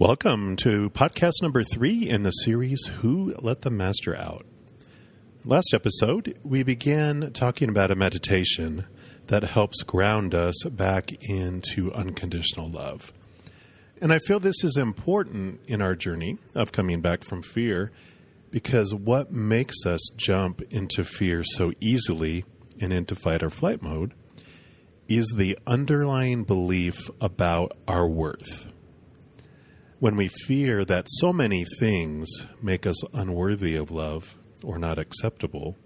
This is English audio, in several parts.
Welcome to podcast number 3 in the series, Who Let the Master Out? Last episode, we began talking about a meditation that helps ground us back into unconditional love. And I feel this is important in our journey of coming back from fear, because what makes us jump into fear so easily and into fight or flight mode is the underlying belief about our worth. When we fear that so many things make us unworthy of love or not acceptable,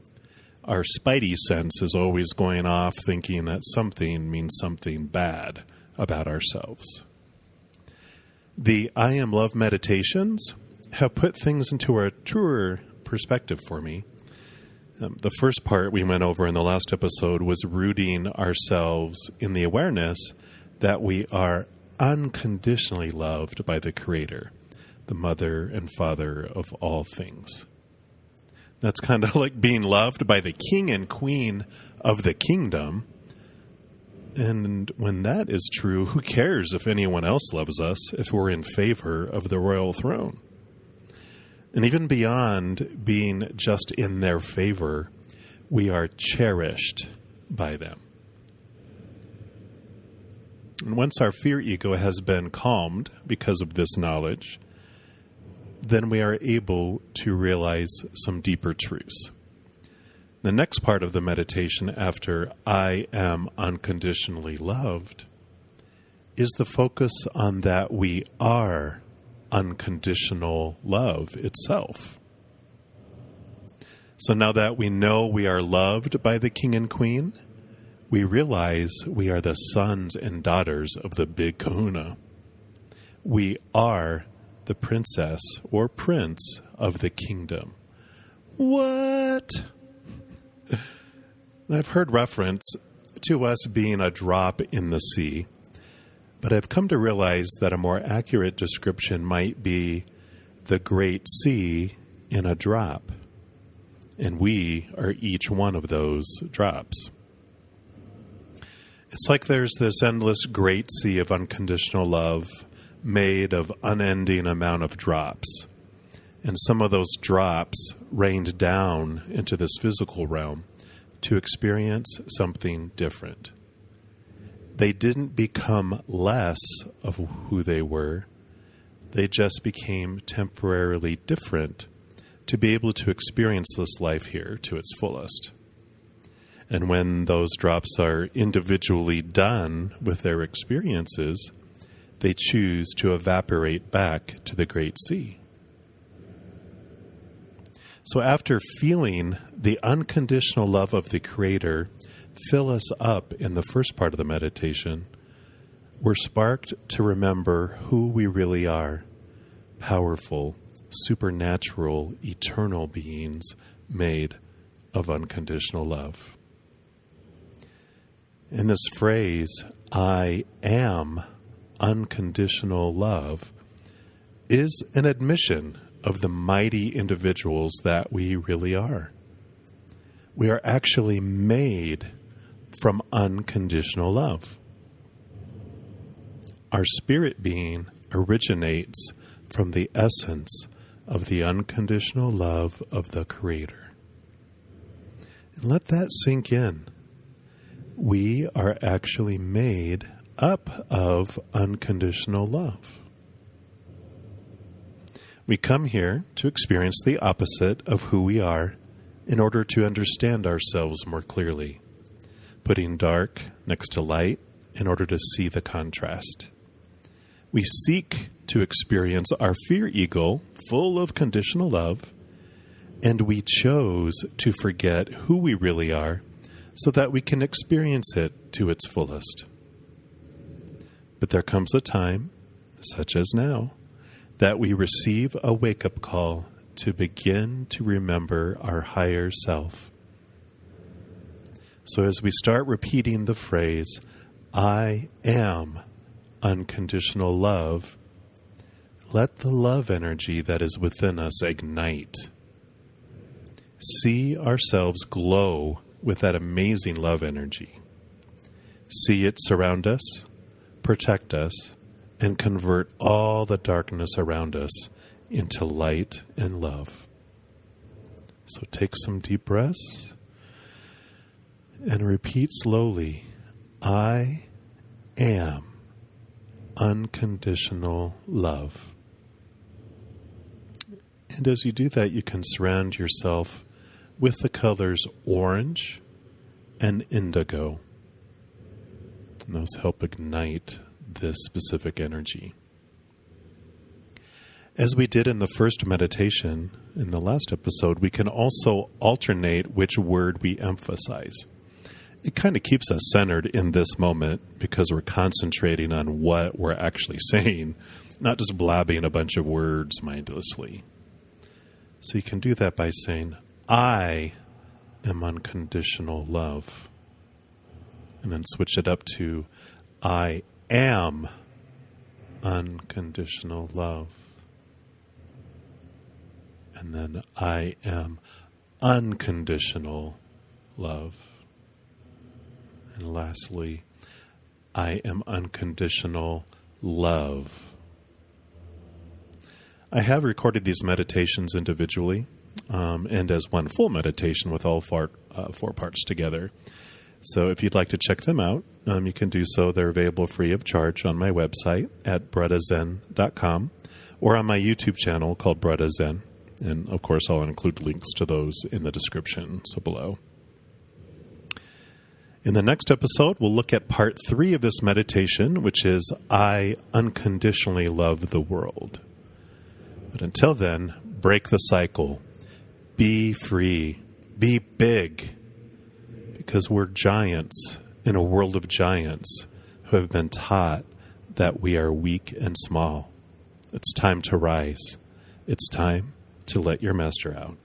our spidey sense is always going off thinking that something means something bad about ourselves. The I Am Love meditations have put things into a truer perspective for me. The first part we went over in the last episode was rooting ourselves in the awareness that we are unconditionally loved by the Creator, the mother and father of all things. That's kind of like being loved by the king and queen of the kingdom. And when that is true, who cares if anyone else loves us if we're in favor of the royal throne? And even beyond being just in their favor, we are cherished by them. And once our fear ego has been calmed because of this knowledge, then we are able to realize some deeper truths. The next part of the meditation after I am unconditionally loved is the focus on that we are unconditional love itself. So now that we know we are loved by the king and queen, we realize we are the sons and daughters of the big kahuna. We are the princess or prince of the kingdom. What? I've heard reference to us being a drop in the sea, but I've come to realize that a more accurate description might be the great sea in a drop, and we are each one of those drops. It's like there's this endless great sea of unconditional love made of unending amount of drops. And some of those drops rained down into this physical realm to experience something different. They didn't become less of who they were. They just became temporarily different to be able to experience this life here to its fullest. And when those drops are individually done with their experiences, they choose to evaporate back to the great sea. So after feeling the unconditional love of the Creator fill us up in the first part of the meditation, we're sparked to remember who we really are: powerful, supernatural, eternal beings made of unconditional love. And this phrase, I am unconditional love, is an admission of the mighty individuals that we really are. We are actually made from unconditional love. Our spirit being originates from the essence of the unconditional love of the Creator. And let that sink in. We are actually made up of unconditional love. We come here to experience the opposite of who we are in order to understand ourselves more clearly, putting dark next to light in order to see the contrast. We seek to experience our fear ego full of conditional love, and we chose to forget who we really are so that we can experience it to its fullest. But there comes a time, such as now, that we receive a wake-up call to begin to remember our higher self. So as we start repeating the phrase, I am unconditional love, let the love energy that is within us ignite. See ourselves glow with that amazing love energy. See it surround us, protect us, and convert all the darkness around us into light and love. So take some deep breaths and repeat slowly, I am unconditional love. And as you do that, you can surround yourself with the colors orange and indigo. And those help ignite this specific energy. As we did in the first meditation, in the last episode, we can also alternate which word we emphasize. It kind of keeps us centered in this moment because we're concentrating on what we're actually saying, not just blabbing a bunch of words mindlessly. So you can do that by saying, I am unconditional love. And then switch it up to, I am unconditional love. And then I am unconditional love. And lastly, I am unconditional love. I have recorded these meditations individually and as one full meditation with all four parts together. So if you'd like to check them out, you can do so. They're available free of charge on my website at brettazen.com or on my YouTube channel called Bretta Zen. And, of course, I'll include links to those in the description, so below. In the next episode, we'll look at part 3 of this meditation, which is I unconditionally love the world. But until then, break the cycle. Be free. Be big. Because we're giants in a world of giants who have been taught that we are weak and small. It's time to rise. It's time to let your master out.